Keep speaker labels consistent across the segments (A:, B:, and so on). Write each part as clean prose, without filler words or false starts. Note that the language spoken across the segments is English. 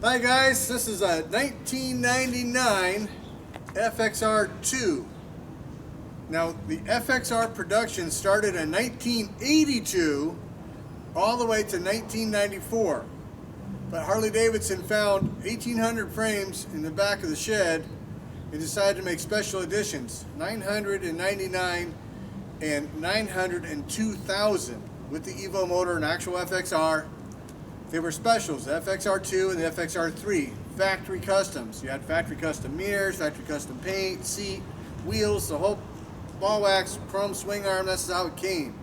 A: Hi guys, this is a 1999 FXR2. Now the FXR production started in 1982 all the way to 1994. But Harley Davidson found 1,800 frames in the back of the shed and decided to make special editions, 999 and 902,000 with the Evo motor and actual FXR. They were specials, the FXR2 and the FXR3, factory customs. You had factory custom mirrors, factory custom paint, seat, wheels, the whole ball wax, chrome swing arm, that's how it came.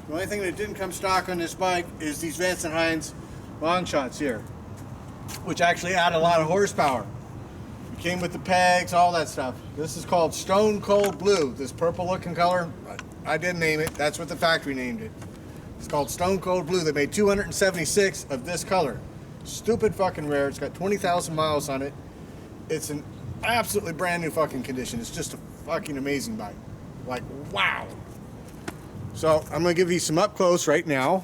A: The only thing that didn't come stock on this bike is these Vance & Hines long shots here, which actually add a lot of horsepower. It came with the pegs, all that stuff. This is called Stone Cold Blue, this purple looking color. I didn't name it, that's what the factory named it. It's called Stone Cold Blue. They made 276 of this color. Stupid fucking rare. It's got 20,000 miles on it. It's an absolutely brand new fucking condition. It's just a fucking amazing bike. Like, wow. So I'm gonna give you some up close right now.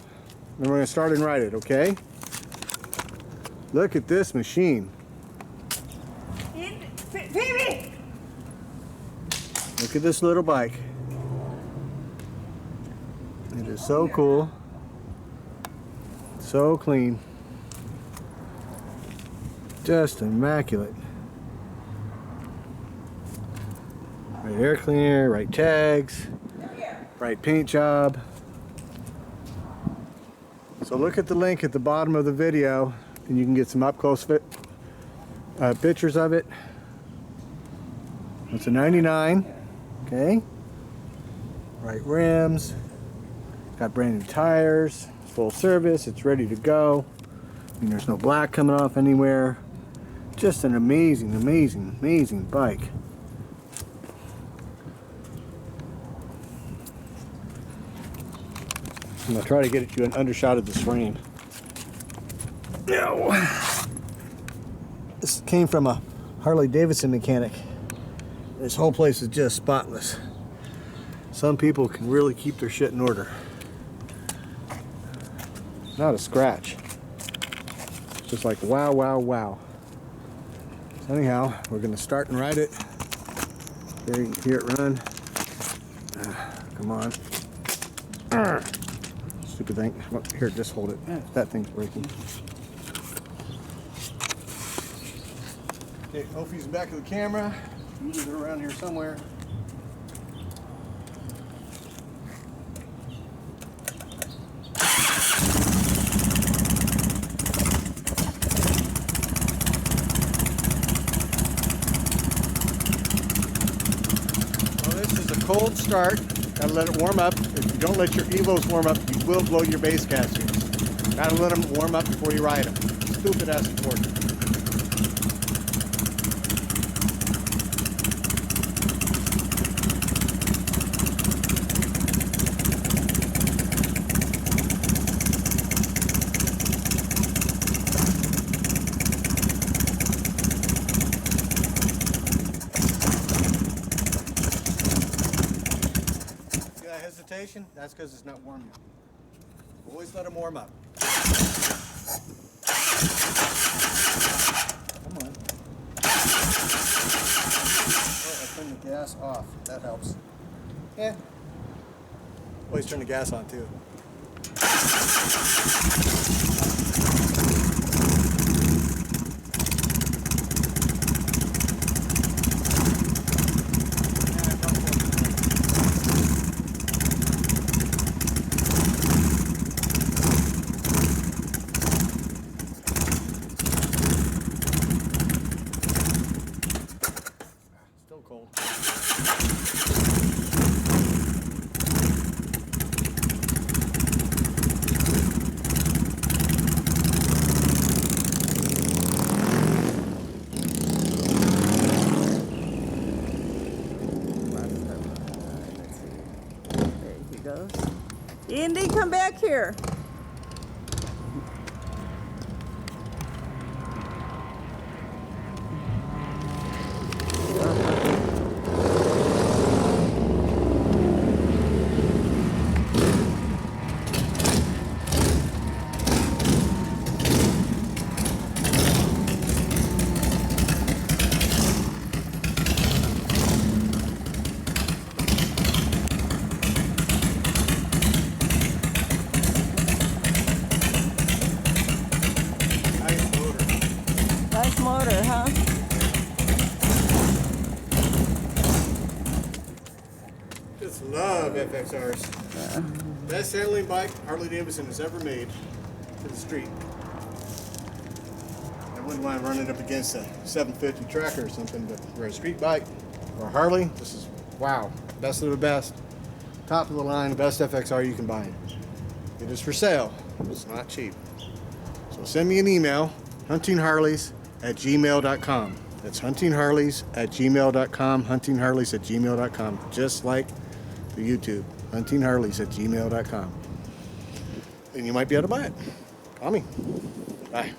A: And we're gonna start and ride it, okay? Look at this machine.
B: Baby!
A: Look at this little bike. It is so cool, so clean, just immaculate. Right air cleaner, right tags, right paint job. So look at the link at the bottom of the video and you can get some up close pictures of it. It's a 99, okay? Right rims. Got brand new tires, full service, it's ready to go. I mean, there's no black coming off anywhere. Just an amazing, amazing, amazing bike. I'm gonna try to get you an undershot of this frame. No. This came from a Harley Davidson mechanic. This whole place is just spotless. Some people can really keep their shit in order. Not a scratch. It's just like wow, wow, wow. So anyhow, we're gonna start and ride it. There you can hear it run. Come on. Stupid thing. Oh, here, just hold it. That thing's breaking. Okay, Opie's back of the camera. They're around here somewhere. Cold start, gotta let it warm up. If you don't let your Evos warm up, you will blow your base gaskets. Gotta let them warm up before you ride them. Stupid ass important. Hesitation, that's because it's not warm yet. Always let them warm up. Come on. Oh, I turned the gas off. That helps. Yeah. Always turn the gas on too. Cold.
B: There he goes. Indy, come back here. nice motor, huh?
A: Just love FXRs. Best handling bike Harley Davidson has ever made for the street. I wouldn't mind running up against a 750 tracker or something, but for a street bike or a Harley, this is wow. Best of the best. Top of the line, best FXR you can buy. It is for sale. It's not cheap. So send me an email, huntingharleys@gmail.com. That's huntingharleys@gmail.com, huntingharleys@gmail.com, just like the YouTube, huntingharleys@gmail.com. And you might be able to buy it. Call me. Bye.